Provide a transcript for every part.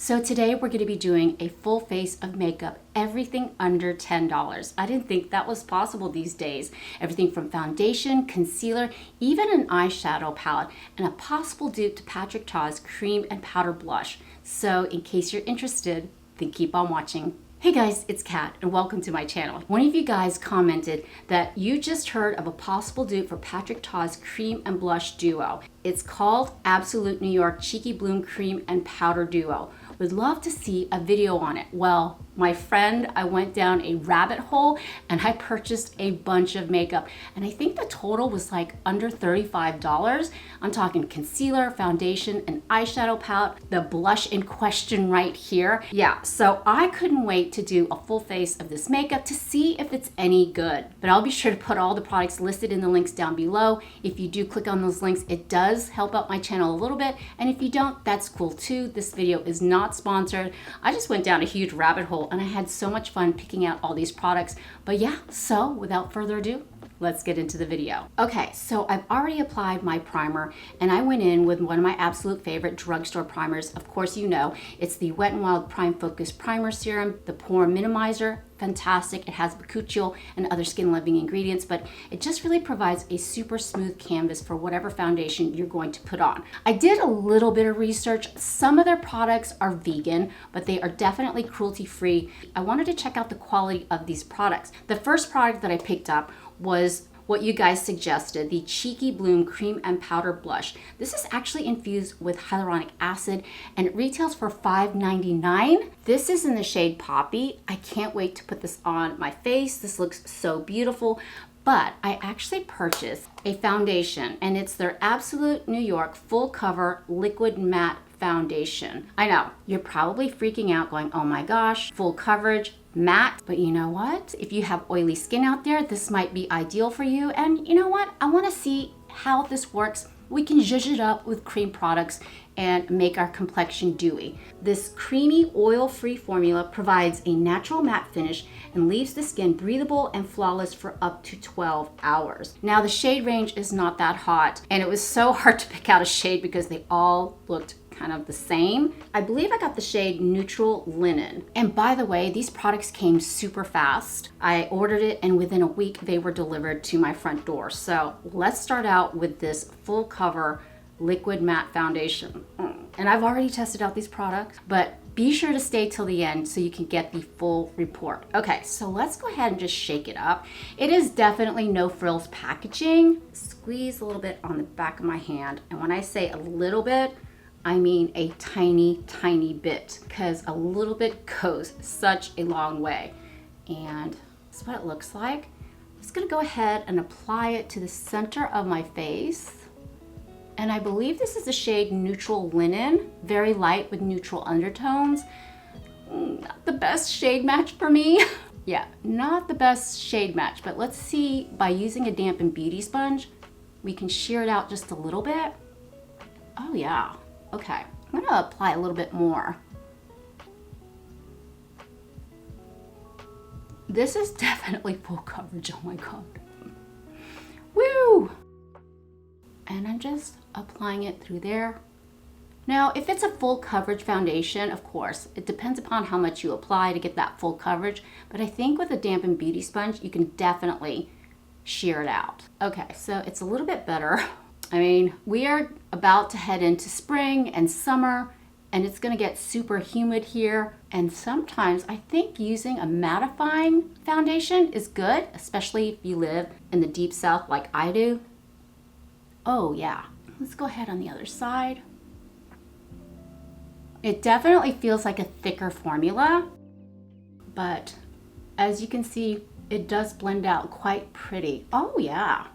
So today we're going to be doing a full face of makeup, everything under $10. I didn't think that was possible these days. Everything from foundation, concealer, even an eyeshadow palette, and a possible dupe to Patrick Ta's cream and powder blush. So in case you're interested, then keep on watching. Hey guys, it's Kat and welcome to my channel. One of you guys commented that you just heard of a possible dupe for Patrick Ta's cream and blush duo. It's called Absolute New York Cheeky Bloom Cream and Powder Duo. Would love to see a video on it. Well, my friend, I went down a rabbit hole and I purchased a bunch of makeup. And I think the total was like under $35. I'm talking concealer, foundation, and eyeshadow palette, the blush in question right here. Yeah, so I couldn't wait to do a full face of this makeup to see if it's any good. But I'll be sure to put all the products listed in the links down below. If you do click on those links, it does help out my channel a little bit. And if you don't, that's cool too. This video is not sponsored. I just went down a huge rabbit hole and I had so much fun picking out all these products. But yeah, so without further ado, let's get into the video. Okay, so I've already applied my primer and I went in with one of my absolute favorite drugstore primers. Of course, you know, it's the WetNWild Prime Focus Primer Serum, the Pore Minimizer. Fantastic. It has bakuchiol and other skin loving ingredients, but it just really provides a super smooth canvas for whatever foundation you're going to put on. I did a little bit of research. Some of their products are vegan, but they are definitely cruelty free. I wanted to check out the quality of these products. The first product that I picked up was what you guys suggested, the Cheeky Bloom Cream and Powder Blush. This is actually infused with hyaluronic acid and it retails for $5.99. This is in the shade Poppy. I can't wait to put this on my face. This looks so beautiful. But I actually purchased a foundation and it's their Absolute New York Full Cover Liquid Matte Foundation. I know, you're probably freaking out going, oh my gosh, full coverage, matte. But you know what? If you have oily skin out there, this might be ideal for you. And you know what? I want to see how this works. We can zhuzh it up with cream products and make our complexion dewy. This creamy, oil-free formula provides a natural matte finish and leaves the skin breathable and flawless for up to 12 hours. Now, the shade range is not that hot, and it was so hard to pick out a shade because they all looked kind of the same. I believe I got the shade Neutral Linen. And by the way, these products came super fast. I ordered it and within a week they were delivered to my front door. So let's start out with this full cover liquid matte foundation. And I've already tested out these products, but be sure to stay till the end so you can get the full report. Okay, so let's go ahead and just shake it up. It is definitely no frills packaging. Squeeze a little bit on the back of my hand. And when I say a little bit, I mean a tiny, tiny bit, because a little bit goes such a long way. And that's what it looks like. I'm just gonna go ahead and apply it to the center of my face. And I believe this is the shade Neutral Linen, very light with neutral undertones. Not the best shade match for me. Yeah, not the best shade match, but let's see, by using a dampened beauty sponge, we can sheer it out just a little bit. Oh yeah. Okay, I'm gonna apply a little bit more. This is definitely full coverage, oh my God. Woo! And I'm just applying it through there. Now, if it's a full coverage foundation, of course, it depends upon how much you apply to get that full coverage, but I think with a dampened beauty sponge, you can definitely sheer it out. Okay, so it's a little bit better. I mean, we are about to head into spring and summer, and it's gonna get super humid here. And sometimes I think using a mattifying foundation is good, especially if you live in the deep south like I do. Oh yeah, let's go ahead on the other side. It definitely feels like a thicker formula, but as you can see, it does blend out quite pretty. Oh yeah.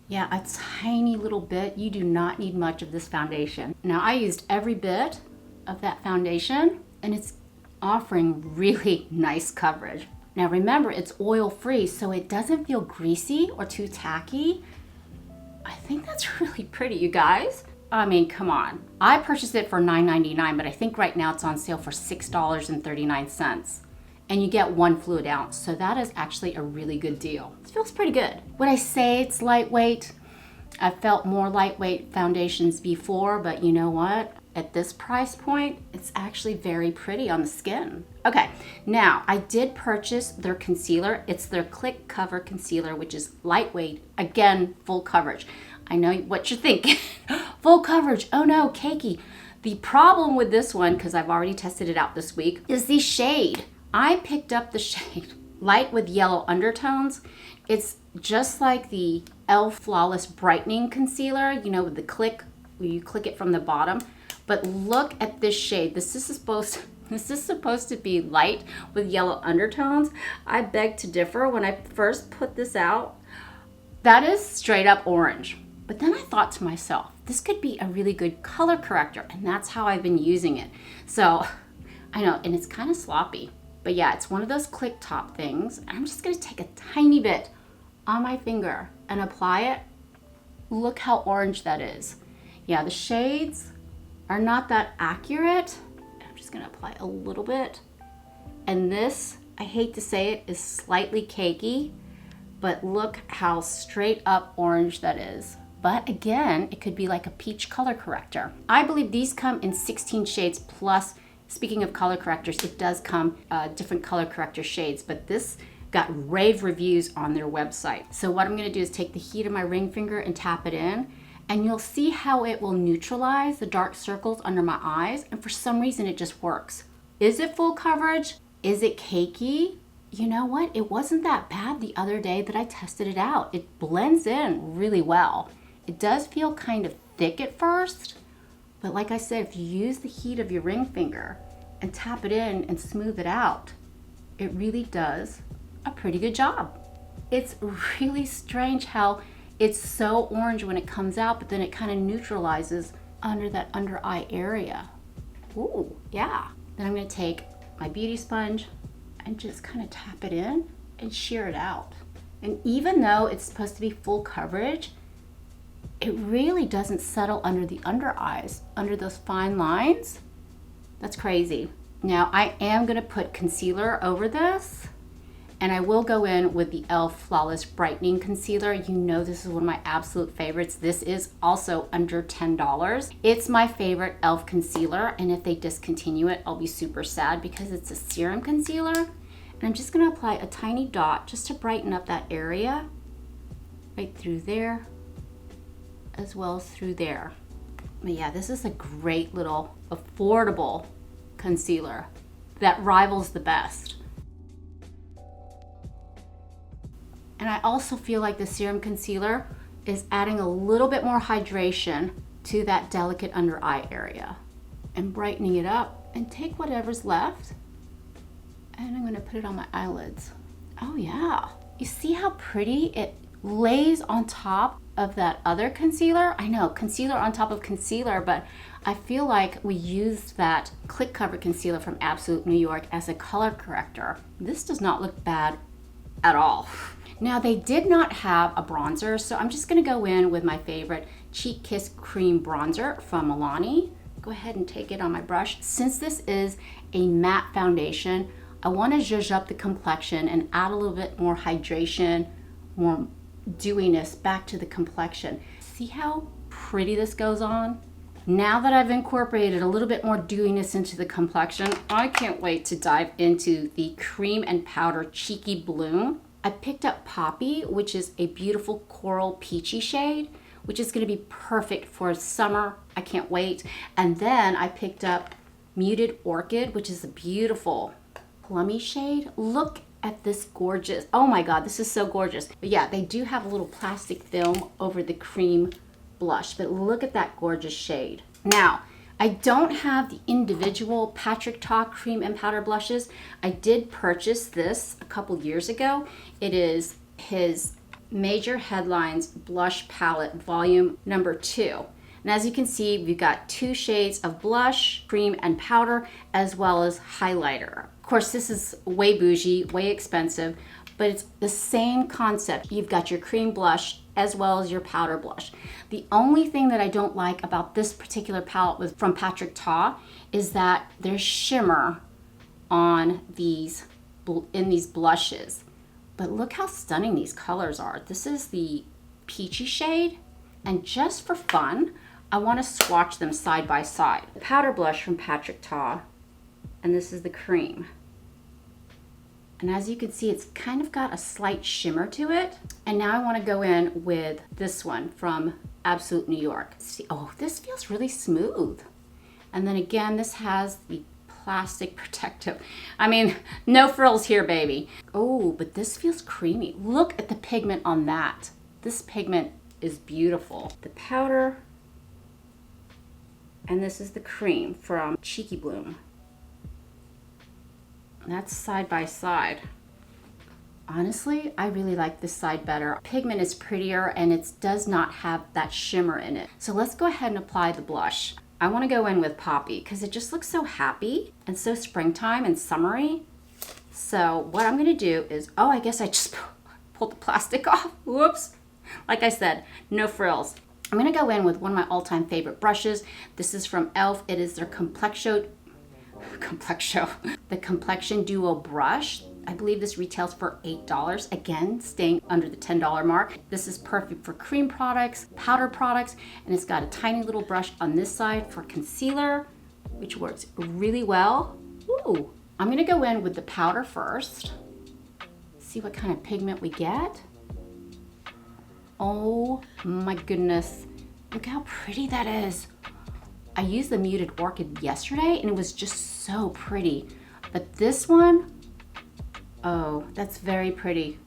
Yeah, a tiny little bit. You do not need much of this foundation. Now, I used every bit of that foundation and it's offering really nice coverage. Now remember, it's oil-free, so it doesn't feel greasy or too tacky. I think that's really pretty, you guys. I mean, come on. I purchased it for $9.99, but I think right now it's on sale for $6.39. And you get 1 fluid ounce, so that is actually a really good deal. It feels pretty good. Would I say it's lightweight? I've felt more lightweight foundations before, but you know what? At this price point, it's actually very pretty on the skin. Okay, now I did purchase their concealer. It's their Click Cover Concealer, which is lightweight, again, full coverage. I know what you're thinking. Full coverage, oh no, cakey. The problem with this one, because I've already tested it out this week, is the shade. I picked up the shade light with yellow undertones. It's just like the e.l.f. Flawless Brightening Concealer, you know, with the click, where you click it from the bottom. But look at this shade. This is supposed to be light with yellow undertones. I beg to differ. When I first put this out, that is straight up orange. But then I thought to myself, this could be a really good color corrector, and that's how I've been using it. So I know, and it's kind of sloppy, but yeah, it's one of those click top things. And I'm just gonna take a tiny bit on my finger and apply it. Look how orange that is. Yeah, the shades are not that accurate. I'm just gonna apply a little bit. And this, I hate to say it, is slightly cakey, but look how straight up orange that is. But again, it could be like a peach color corrector. I believe these come in 16 shades plus, speaking of color correctors, it does come different color corrector shades, but this got rave reviews on their website. So what I'm gonna do is take the heat of my ring finger and tap it in, and you'll see how it will neutralize the dark circles under my eyes, and for some reason it just works. Is it full coverage? Is it cakey? You know what? It wasn't that bad the other day that I tested it out. It blends in really well. It does feel kind of thick at first, but like I said, if you use the heat of your ring finger and tap it in and smooth it out, it really does a pretty good job. It's really strange how it's so orange when it comes out, but then it kind of neutralizes under that under eye area. Ooh, yeah. Then I'm gonna take my beauty sponge and just kind of tap it in and shear it out. And even though it's supposed to be full coverage, it really doesn't settle under the under eyes, under those fine lines. That's crazy. Now I am gonna put concealer over this, and I will go in with the e.l.f. Flawless Brightening Concealer. You know this is one of my absolute favorites. This is also under $10. It's my favorite e.l.f. concealer, and if they discontinue it, I'll be super sad because it's a serum concealer. And I'm just gonna apply a tiny dot just to brighten up that area, right through there, as well as through there. But yeah, this is a great little affordable concealer that rivals the best. And I also feel like the serum concealer is adding a little bit more hydration to that delicate under eye area and brightening it up. And take whatever's left and I'm gonna put it on my eyelids. Oh yeah, you see how pretty it lays on top of that other concealer? I know, concealer on top of concealer, but I feel like we used that Click Cover Concealer from Absolute New York as a color corrector. This does not look bad at all. Now they did not have a bronzer, so I'm just gonna go in with my favorite Cheek Kiss Cream Bronzer from Milani. Go ahead and take it on my brush. Since this is a matte foundation, I wanna zhuzh up the complexion and add a little bit more hydration, more dewiness back to the complexion. See how pretty this goes on? Now that I've incorporated a little bit more dewiness into the complexion, I can't wait to dive into the Cream and Powder Cheeky Bloom. I picked up Poppy, which is a beautiful coral peachy shade, which is gonna be perfect for summer. I can't wait. And then I picked up Muted Orchid, which is a beautiful plummy shade. Look at this gorgeous, oh my God, this is so gorgeous. But yeah, they do have a little plastic film over the cream blush, but look at that gorgeous shade. Now, I don't have the individual Patrick Ta cream and powder blushes. I did purchase this a couple years ago. It is his Major Headlines Blush Palette Volume number 2. And as you can see, we've got 2 shades of blush, cream and powder, as well as highlighter. Of course, this is way bougie, way expensive, but it's the same concept. You've got your cream blush as well as your powder blush. The only thing that I don't like about this particular palette from Patrick Ta is that there's shimmer on these, in these blushes. But look how stunning these colors are. This is the peachy shade, And just for fun, I want to swatch them side by side. Powder blush from Patrick Ta, and this is the cream. And as you can see, it's kind of got a slight shimmer to it. And now I want to go in with this one from Absolute New York. See, oh, this feels really smooth. And then again, this has the plastic protective. I mean, no frills here, baby. Oh, but this feels creamy. Look at the pigment on that. This pigment is beautiful. The powder, and this is the cream from Cheeky Bloom. That's side by side. Honestly, I really like this side better. Pigment is prettier and it does not have that shimmer in it. So let's go ahead and apply the blush. I want to go in with Poppy because it just looks so happy and so springtime and summery. So what I'm going to do is, oh, I guess I just pulled the plastic off. Whoops. Like I said, no frills. I'm going to go in with one of my all-time favorite brushes. This is from e.l.f. It is their the Complexion Duo brush. I believe this retails for $8. Again, staying under the $10 mark. This is perfect for cream products, powder products, and it's got a tiny little brush on this side for concealer, which works really well. Ooh. I'm gonna go in with the powder first. See what kind of pigment we get. Oh my goodness. Look how pretty that is. I used the Muted Orchid yesterday and it was just so pretty. But this one, oh, that's very pretty.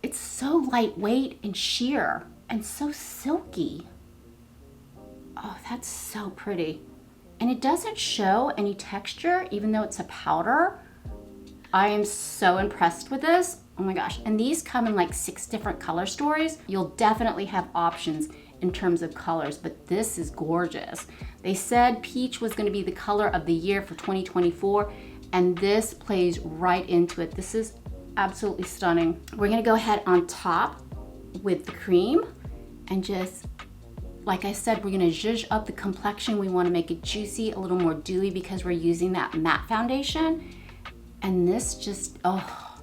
It's so lightweight and sheer and so silky. Oh, that's so pretty. And it doesn't show any texture, even though it's a powder. I am so impressed with this. Oh my gosh. And these come in like 6 different color stories. You'll definitely have options in terms of colors, but this is gorgeous. They said peach was going to be the color of the year for 2024, and this plays right into it. This is absolutely stunning. We're going to go ahead on top with the cream and just, like I said, we're going to zhuzh up the complexion. We want to make it juicy, a little more dewy because we're using that matte foundation. And this just, oh,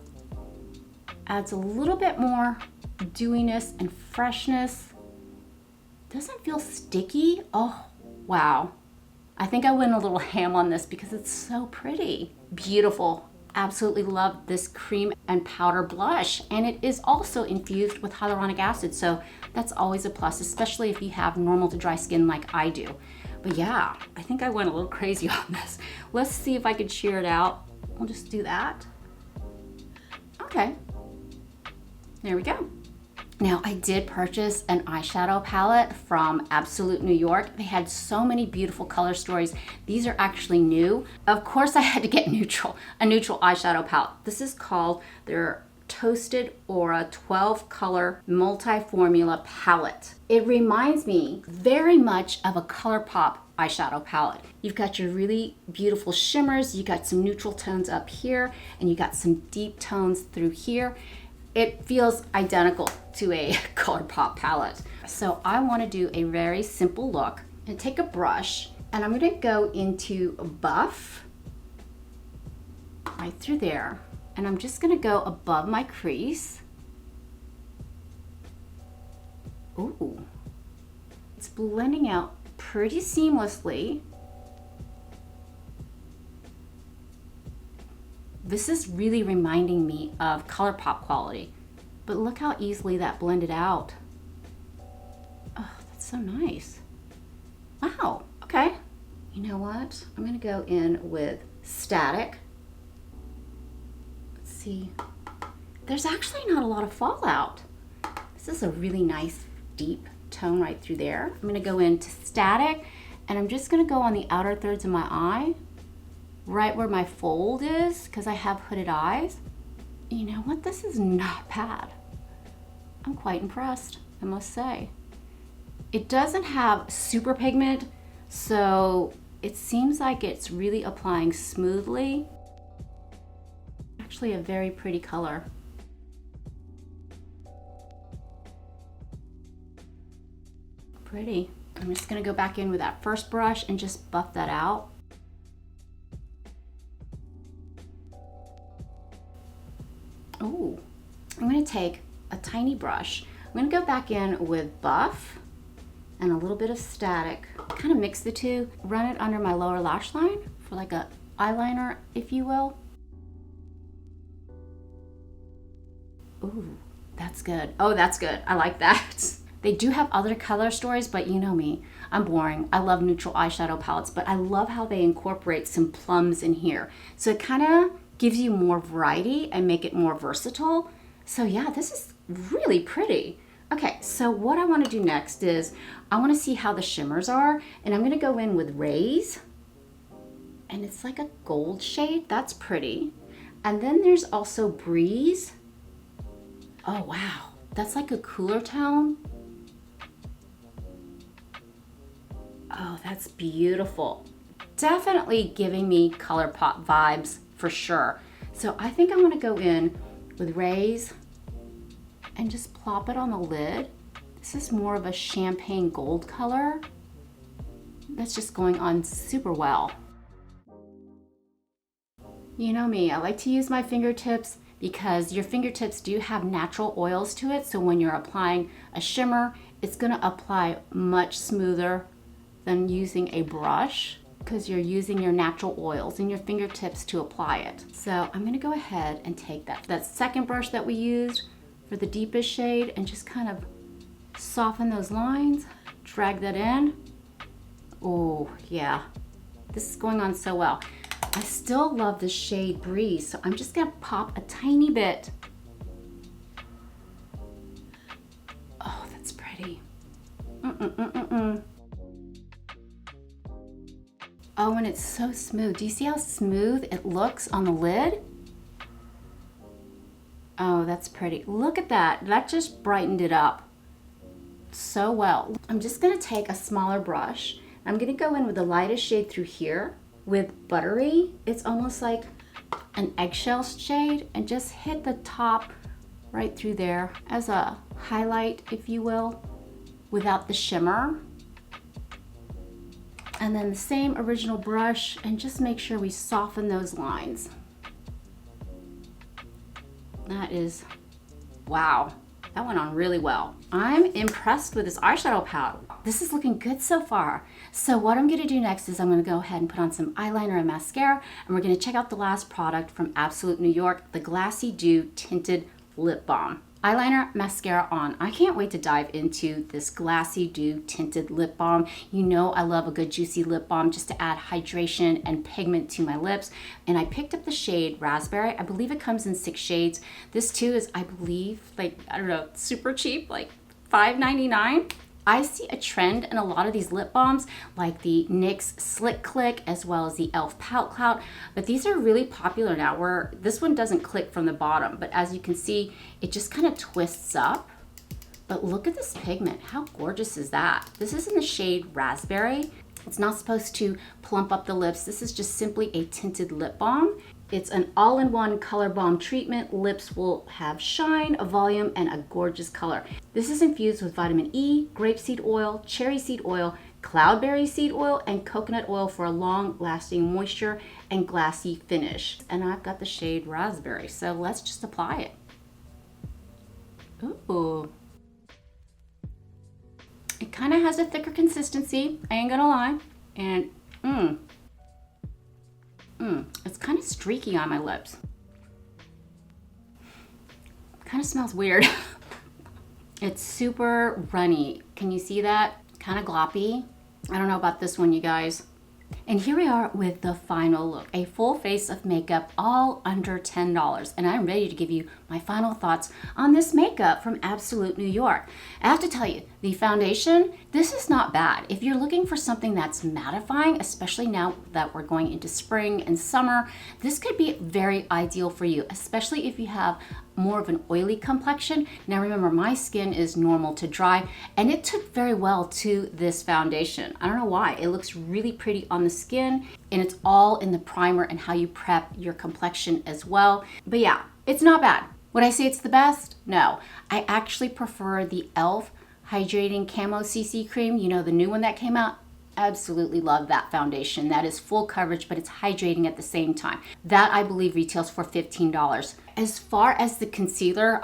adds a little bit more dewiness and freshness. Doesn't feel sticky. Oh, wow. I think I went a little ham on this because it's so pretty. Beautiful. Absolutely love this cream and powder blush. And it is also infused with hyaluronic acid. So that's always a plus, especially if you have normal to dry skin like I do. But yeah, I think I went a little crazy on this. Let's see if I could sheer it out. We'll just do that. Okay. There we go. Now, I did purchase an eyeshadow palette from Absolute New York. They had so many beautiful color stories. These are actually new. Of course, I had to get a neutral eyeshadow palette. This is called their Toasted Aura 12 color multi-formula palette. It reminds me very much of a ColourPop eyeshadow palette. You've got your really beautiful shimmers, you got some neutral tones up here, and you got some deep tones through here. It feels identical to a ColourPop palette. So I want to do a very simple look and take a brush, and I'm going to go into Buff right through there, and I'm just going to go above my crease. Ooh, it's blending out pretty seamlessly. This is really reminding me of ColourPop quality, but look how easily that blended out. Oh, that's so nice. Wow, okay. You know what? I'm gonna go in with Static. Let's see. There's actually not a lot of fallout. This is a really nice deep tone right through there. I'm gonna go into Static, and I'm just gonna go on the outer thirds of my eye, right where my fold is, because I have hooded eyes. You know what? This is not bad. I'm quite impressed, I must say. It doesn't have super pigment, so it seems like it's really applying smoothly. Actually a very pretty color. Pretty. I'm just gonna go back in with that first brush and just buff that out. Ooh, I'm gonna take a tiny brush. I'm gonna go back in with Buff and a little bit of Static. Kind of mix the two, run it under my lower lash line for like a eyeliner, if you will. Ooh, that's good. Oh, that's good. I like that. They do have other color stories, but you know me, I'm boring. I love neutral eyeshadow palettes, but I love how they incorporate some plums in here. So it kind of gives you more variety and make it more versatile. So yeah, this is really pretty. Okay, so what I want to do next is I want to see how the shimmers are, and I'm going to go in with Raise, and it's like a gold shade. That's pretty. And then there's also Breeze. Oh wow, that's like a cooler tone. Oh, that's beautiful. Definitely giving me ColourPop vibes for sure. So I think I want to go in with Raise and just plop it on the lid. This is more of a champagne gold color. That's just going on super well. You know me, I like to use my fingertips because your fingertips do have natural oils to it. So when you're applying a shimmer, it's gonna apply much smoother than using a brush because you're using your natural oils in your fingertips to apply it. So I'm gonna go ahead and take that second brush that we used for the deepest shade and just kind of soften those lines, drag that in. Oh yeah, this is going on so well. I still love the shade Breeze, so I'm just gonna pop a tiny bit. Oh, that's pretty. Oh, and it's so smooth. Do you see how smooth it looks on the lid? Oh, that's pretty. Look at that. That just brightened it up so well. I'm just gonna take a smaller brush. I'm gonna go in with the lightest shade through here with Buttery. It's almost like an eggshell shade, and just hit the top right through there as a highlight, if you will, without the shimmer. And then the same original brush, and just make sure we soften those lines. That is, wow, that went on really well. I'm impressed with this eyeshadow palette. This is looking good so far. So what I'm gonna do next is I'm gonna go ahead and put on some eyeliner and mascara, and we're gonna check out the last product from Absolute New York, the Glassy Dew Tinted Lip Balm. Eyeliner, mascara on. I can't wait to dive into this Glassy Dew Tinted Lip Balm. You know I love a good juicy lip balm just to add hydration and pigment to my lips. And I picked up the shade Raspberry. I believe it comes in 6 shades. This too is, I believe, like, I don't know, super cheap, like $5.99. I see a trend in a lot of these lip balms, like the NYX Slick Click as well as the e.l.f. Pout Clout, but these are really popular now, where this one doesn't click from the bottom, but as you can see, it just kind of twists up. But look at this pigment, how gorgeous is that? This is in the shade Raspberry. It's not supposed to plump up the lips. This is just simply a tinted lip balm. It's an all-in-one color balm treatment. Lips will have shine, a volume, and a gorgeous color. This is infused with vitamin E, grapeseed oil, cherry seed oil, cloudberry seed oil, and coconut oil for a long-lasting moisture and glassy finish. And I've got the shade Raspberry, so let's just apply it. Ooh. It kind of has a thicker consistency, I ain't gonna lie. And it's kind of streaky on my lips. Kind of smells weird. It's super runny. Can you see that? Kind of gloppy. I don't know about this one, you guys. And here we are with the final look, a full face of makeup, all under $10. And I'm ready to give you my final thoughts on this makeup from Absolute New York. I have to tell you, the foundation, this is not bad. If you're looking for something that's mattifying, especially now that we're going into spring and summer, this could be very ideal for you, especially if you have more of an oily complexion. Now remember, my skin is normal to dry, and it took very well to this foundation. I don't know why. It looks really pretty on the skin, and it's all in the primer and how you prep your complexion as well. But yeah, it's not bad. Would I say it's the best? No. I actually prefer the e.l.f. Hydrating Camo CC Cream, you know, the new one that came out. Absolutely love that foundation. That is full coverage, but it's hydrating at the same time. That I believe retails for $15. As far as the concealer,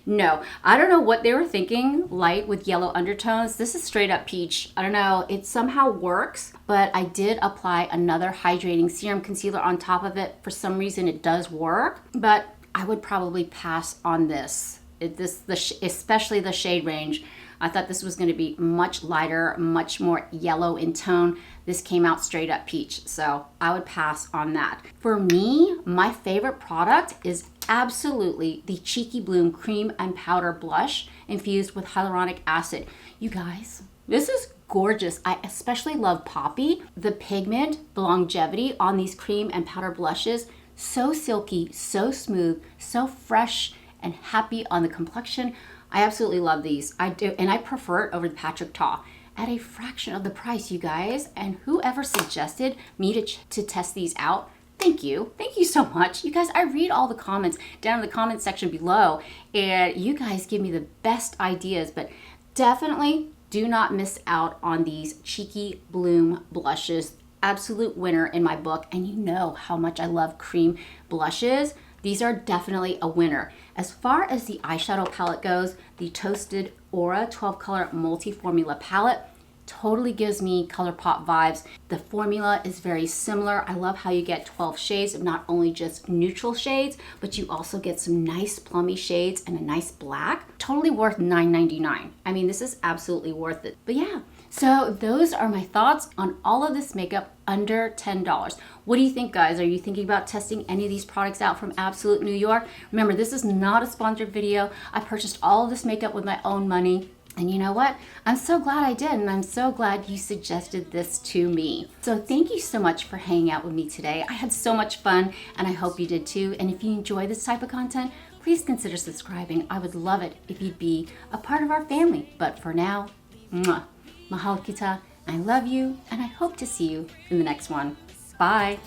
No, I don't know what they were thinking, light with yellow undertones. This is straight up peach. I don't know, it somehow works, but I did apply another hydrating serum concealer on top of it. For some reason it does work, but I would probably pass on this. Especially the shade range. I thought this was going to be much lighter, much more yellow in tone. This came out straight up peach, so I would pass on that. For me, my favorite product is absolutely the Cheeky Bloom Cream and Powder Blush infused with hyaluronic acid. You guys, this is gorgeous. I especially love Poppy. The pigment, the longevity on these cream and powder blushes, so silky, so smooth, so fresh and happy on the complexion. I absolutely love these. I do, and I prefer it over the Patrick Ta at a fraction of the price, you guys. And whoever suggested me to test these out, thank you. Thank you so much. You guys, I read all the comments down in the comment section below, and you guys give me the best ideas, but definitely do not miss out on these Cheeky Bloom blushes. Absolute winner in my book, and you know how much I love cream blushes. These are definitely a winner. As far as the eyeshadow palette goes, the Toasted Aura 12 color multi-formula palette totally gives me ColourPop vibes. The formula is very similar. I love how you get 12 shades of not only just neutral shades, but you also get some nice plummy shades and a nice black. Totally worth $9.99. I mean, this is absolutely worth it. But yeah, so those are my thoughts on all of this makeup under $10. What do you think, guys? Are you thinking about testing any of these products out from Absolute New York? Remember, this is not a sponsored video. I purchased all of this makeup with my own money. And you know what? I'm so glad I did, and I'm so glad you suggested this to me. So thank you so much for hanging out with me today. I had so much fun, and I hope you did too. And if you enjoy this type of content, please consider subscribing. I would love it if you'd be a part of our family. But for now, mwah, mahal kita. I love you, and I hope to see you in the next one. Bye.